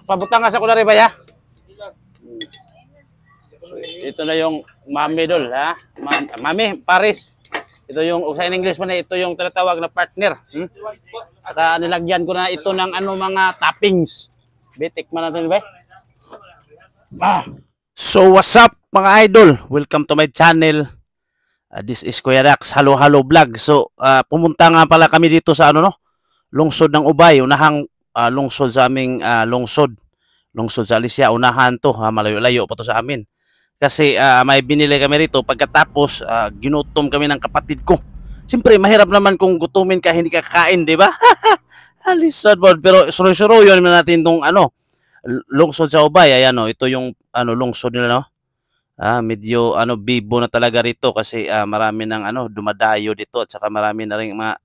Pabutang ka sa kunari ba ya? So, ito na yung Mami Dol, ha? Mami, Paris. Ito yung, sa English man, ito yung tinatawag na partner. Saka nilagyan ko na ito ng mga toppings. Bitik man natin, ba? So, what's up mga idol? Welcome to my channel. This is Kuya Dax, Halo Halo Vlog. So, pumunta nga pala kami dito sa lungsod ng Ubay. Unahang lungsod sa aming lungsod sa Alicia. Unahan to, malayo-layo pa to sa amin. Kasi may binili kami rito. Pagkatapos, ginutom kami ng kapatid ko. Siyempre, mahirap naman kung gutumin ka, hindi ka kakain, di ba? Alisod, pero suro-suro yun natin itong lungsod sa Ubay. Ayan, ito yung lungsod nila, no? Medyo bibo na talaga rito kasi marami ng dumadayo dito at saka marami na ring mga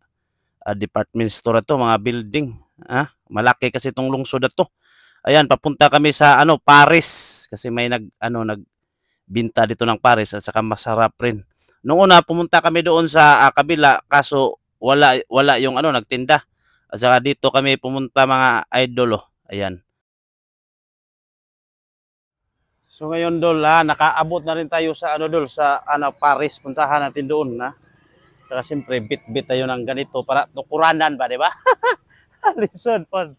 department store to, mga building. Malaki kasi itong lungsod na to. Ayan, papunta kami sa Paris kasi may nagbinta dito ng Paris at saka masarap rin. Noong una pumunta kami doon sa kabila kaso wala yung nagtinda. At saka dito kami pumunta mga idol. Ayan. So ngayon Dol, nakaabot na rin tayo sa Dol, sa Paris. Puntahan natin doon, Saka siyempre bit-bit tayo ng ganito para tukuranan ba, di ba? Listen, fun.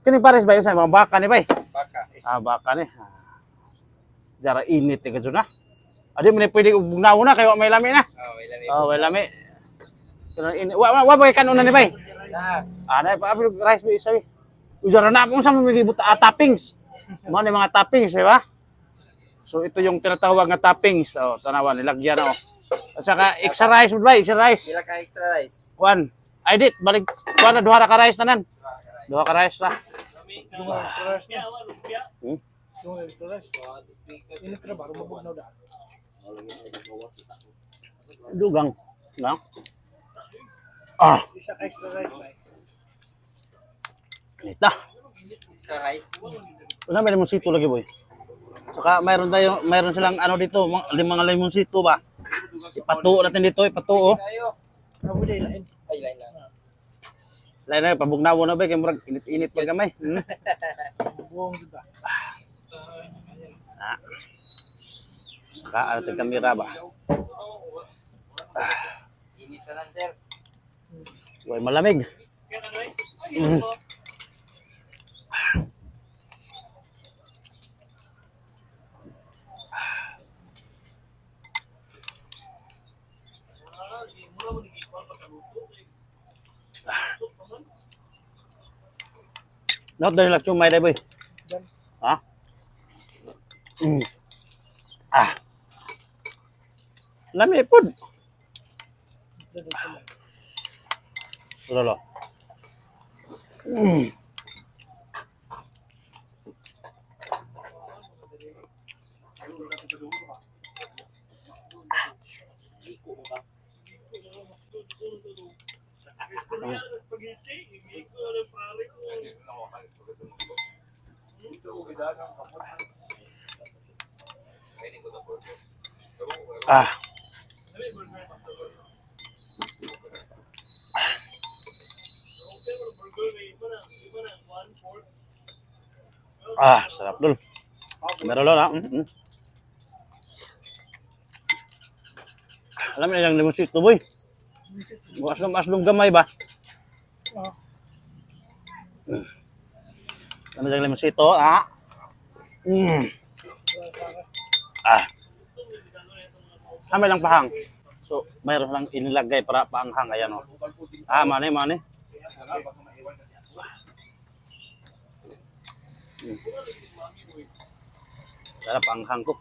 Kini Paris ba yun sa mga baka ni ba? Baka. Baka ni. Jara init ka dyan, Adi mo na pwede bugnaw na kayo may lami na. May lami. May lami. Wa ba kanuna ni ba? Na pa rice ba isa. Ujara na kung sa mga toppings. Mga mga toppings, di ba? So ito yung tinatawag na toppings. Tanawan nilagyan At saka extra rice mo ba? Extra rice. Pila ka extra rice? Kuan. Ay dit balik kuan na duha ka rice tanan. Duha ka rice ra. Duha ka rice. Duha ka rice. Ini kira baru mabugnaw da. Dugang, na? Isa extra rice ba? Ito. Extra rice. Wala may limonsito lagi, boy. Saka mayroon silang dito, mga limonsito ba? Ipatuo natin dito, ipatuo. Ay, lain. Lain na, pabugnawo na ba? Kaya murag init-init pa gamay. Saka ating kamera ba? Init na lang, sir. Huwag malamig. Not dahil lang sumay dahil boy. Lami po. Lolo. Sarap dul. Meron lo na. Alam mo yung limonsito boy. Aslong gamay ba? Alam mo yung limonsito, Kamay lang pahang. So, mayroon lang inilagay para paanghang. Ayan mani. Sarap paanghang ko.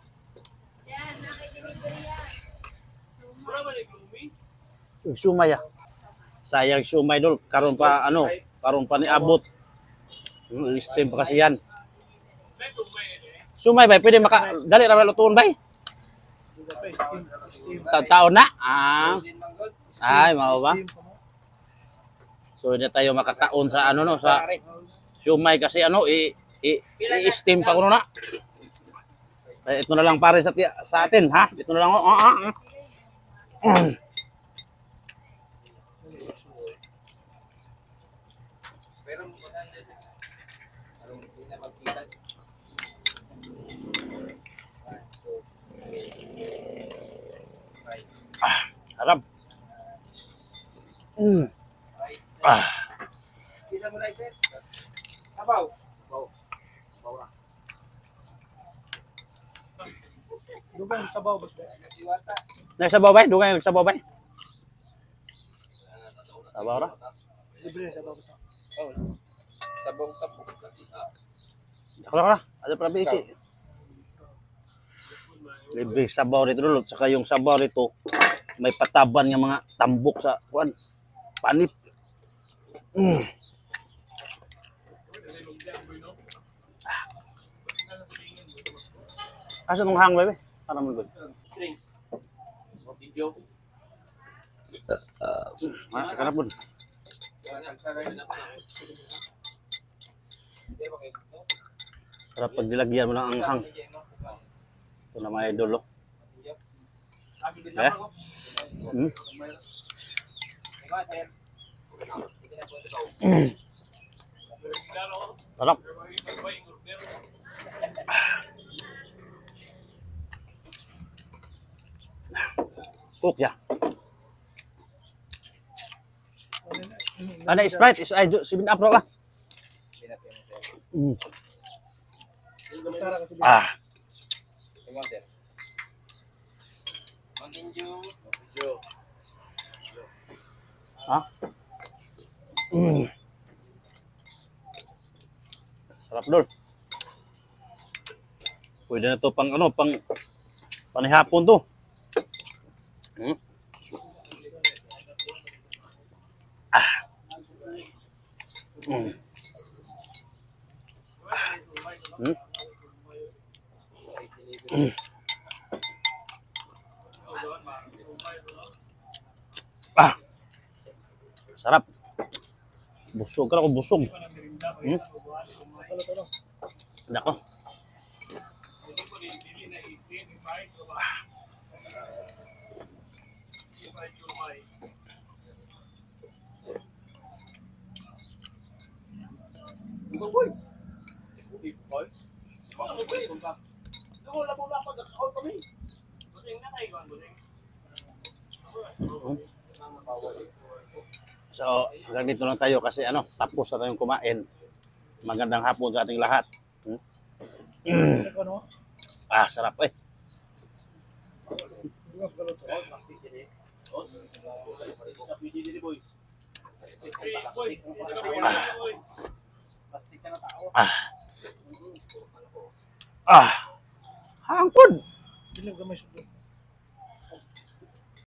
Sumay sayang sumay dol. Karon pa ni abot. Steam pa kasi yan. Sumay ba? Pwede dali ra lutuon ba? Taon na? Ay, mau ba? So, hindi tayo makakaon sa sa sumay kasi i-steam pa ko na. Ito na lang pare sa atin, ha? Ito na lang. Sarap. Ah. Kita mo right, sir. Sabaw. Sabaw. Sabaw na. Dugang sabaw, boss. Nagsabaw ba? Dugang nagsabaw ba? Sabaw ra? Libre sabaw, boss. Oh. Sabaw tapo. Sakla ka na. Ada pala iki. Libre sabaw rito lolo. Saka yung sabaw rito, may pataban ng mga tambok sa kuan. Panip. Asa nung hang bebe? Para mo gud. Drinks. Video. Kana pun. Sarap pag nilagyan mo ng anghang. Ito na mga idol, oh. Eh? Sarap. Cook ya. Ada Sprite, is ay 7 up ra. Ah. Ah. Sarap dol. Pwede na to pang ano, pang panihapon to. Ah. Ah. Sarap. Busog ka ako, busog. Nako. So, hanggang dito lang tayo kasi ano, tapos na tayong kumain. Magandang hapon sa ating lahat. Ah, sarap eh. Ah. Ah. Hangpon.